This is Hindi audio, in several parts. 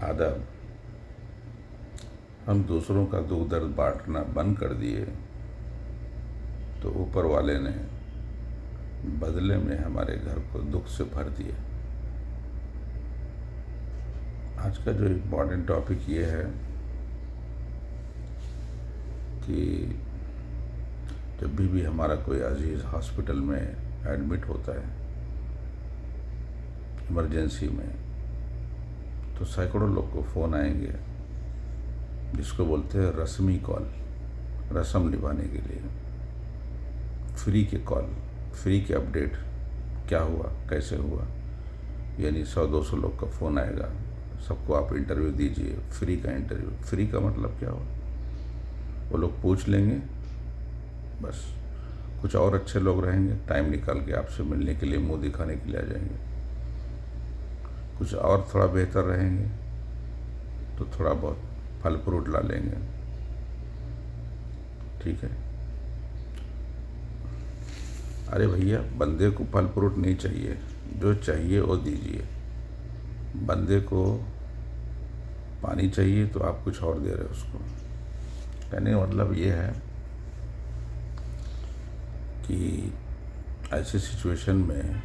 आदब। हम दूसरों का दुख दर्द बांटना बंद कर दिए तो ऊपर वाले ने बदले में हमारे घर को दुख से भर दिया। आज का जो इम्पोर्टेंट टॉपिक ये है कि जब भी हमारा कोई अजीज़ हॉस्पिटल में एडमिट होता है इमरजेंसी में, तो सैकड़ों लोग को फ़ोन आएंगे जिसको बोलते हैं रस्मी कॉल, रस्म निभाने के लिए। फ्री के कॉल, फ्री के अपडेट, क्या हुआ, कैसे हुआ, यानी 100-200 लोग का फ़ोन आएगा, सबको आप इंटरव्यू दीजिए। फ्री का इंटरव्यू, फ्री का मतलब क्या हुआ, वो लोग पूछ लेंगे बस। कुछ और अच्छे लोग रहेंगे, टाइम निकाल के आपसे मिलने के लिए, मुंह दिखाने के लिए आ जाएंगे। कुछ और थोड़ा बेहतर रहेंगे तो थोड़ा बहुत फल फ्रूट ला लेंगे, ठीक है। अरे भैया, बंदे को फल फ्रूट नहीं चाहिए, जो चाहिए वो दीजिए। बंदे को पानी चाहिए तो आप कुछ और दे रहे हो उसको। कहने का मतलब ये है कि ऐसी सिचुएशन में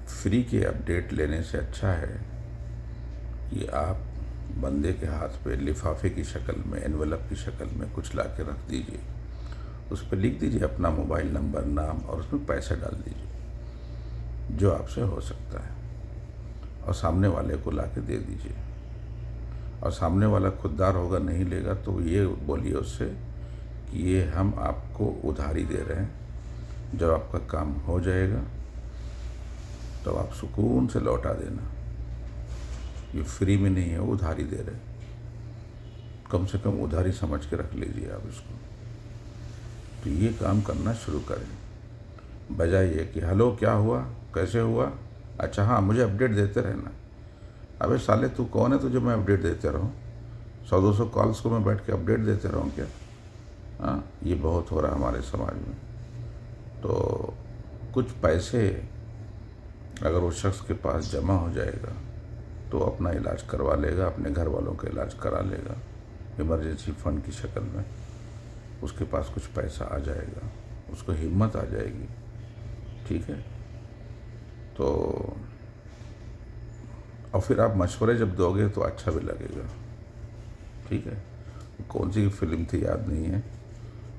फ्री के अपडेट लेने से अच्छा है कि आप बंदे के हाथ पे लिफाफे की शक्ल में, एनवेलप की शक्ल में कुछ ला के रख दीजिए। उस पर लिख दीजिए अपना मोबाइल नंबर, नाम, और उसमें पैसे डाल दीजिए जो आपसे हो सकता है, और सामने वाले को ला के दे दीजिए। और सामने वाला खुददार होगा, नहीं लेगा तो ये बोलिए उससे कि ये हम आपको उधारी दे रहे हैं, जब आपका काम हो जाएगा तो आप सुकून से लौटा देना। ये फ्री में नहीं है, उधारी दे रहे हैं। कम से कम उधारी समझ के रख लीजिए आप इसको। तो ये काम करना शुरू करें, बजाय ये कि हेलो क्या हुआ, कैसे हुआ, अच्छा हाँ मुझे अपडेट देते रहना। अबे साले तू कौन है तुझे मैं अपडेट देते रहूँ? 100-200 कॉल्स को मैं बैठ के अपडेट देते रहूँ क्या? हाँ, ये बहुत हो रहा है हमारे समाज में। तो कुछ पैसे अगर उस शख्स के पास जमा हो जाएगा तो अपना इलाज करवा लेगा, अपने घर वालों का इलाज करा लेगा इमरजेंसी फंड की शक्ल में। उसके पास कुछ पैसा आ जाएगा, उसको हिम्मत आ जाएगी, ठीक है। तो और फिर आप मशवरे जब दोगे तो अच्छा भी लगेगा, ठीक है। कौन सी फिल्म थी याद नहीं है,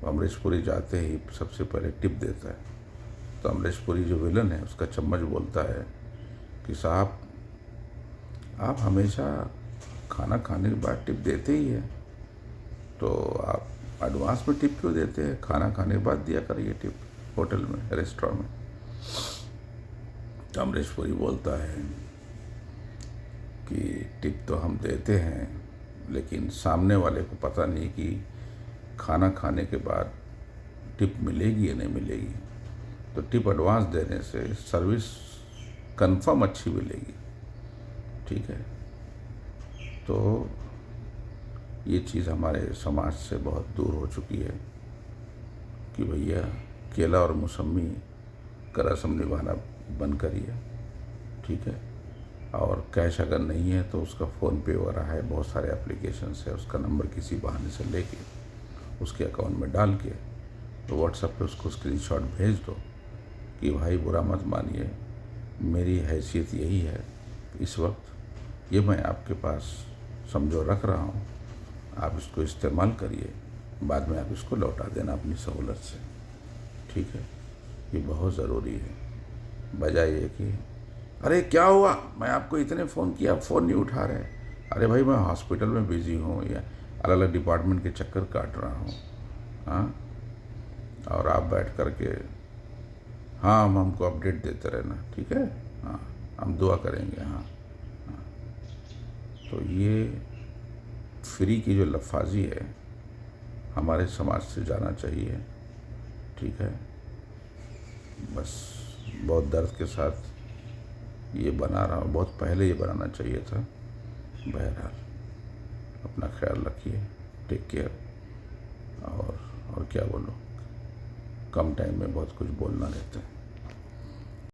अमरीश पुरी जाते ही सबसे पहले टिप देता है, तो अमरीश पुरी जो विलन है उसका चम्मच बोलता है कि साहब आप हमेशा खाना खाने के बाद टिप देते ही हैं, तो आप एडवांस में टिप क्यों देते हैं? खाना खाने के बाद दिया करिए टिप होटल में, रेस्टोरेंट में। तो अमरीश पुरी बोलता है कि टिप तो हम देते हैं, लेकिन सामने वाले को पता नहीं कि खाना खाने के बाद टिप मिलेगी या नहीं मिलेगी। तो टिप एडवांस देने से सर्विस कंफर्म अच्छी मिलेगी, ठीक है। तो ये चीज़ हमारे समाज से बहुत दूर हो चुकी है कि भैया केला और मौसमी का रस्म निभाना बंद करिए, ठीक है। और कैश अगर नहीं है तो उसका फ़ोन पे वगैरह है, बहुत सारे एप्लीकेशन है, उसका नंबर किसी बहाने से लेके उसके अकाउंट में डाल के तो व्हाट्सएप पे उसको स्क्रीनशॉट भेज दो कि भाई बुरा मत मानिए, मेरी हैसियत यही है, इस वक्त ये मैं आपके पास समझो रख रहा हूँ, आप इसको इस्तेमाल करिए, बाद में आप इसको लौटा देना अपनी सहूलत से, ठीक है। ये बहुत ज़रूरी है, बजाय ये कि अरे क्या हुआ, मैं आपको इतने फ़ोन किया, फ़ोन नहीं उठा रहे। अरे भाई मैं हॉस्पिटल में बिज़ी हूँ या अलग अलग डिपार्टमेंट के चक्कर काट रहा हूँ, हाँ। और आप बैठ कर के हाँ हम हमको अपडेट देते रहना, ठीक है, हाँ हम दुआ करेंगे, हाँ हाँ। तो ये फ्री की जो लफाजी है हमारे समाज से जाना चाहिए, ठीक है। बस बहुत दर्द के साथ ये बना रहा हूँ, बहुत पहले ये बनाना चाहिए था। बहरहाल अपना ख्याल रखिए, टेक केयर। और क्या बोलूँ, कम टाइम में बहुत कुछ बोलना रहता है।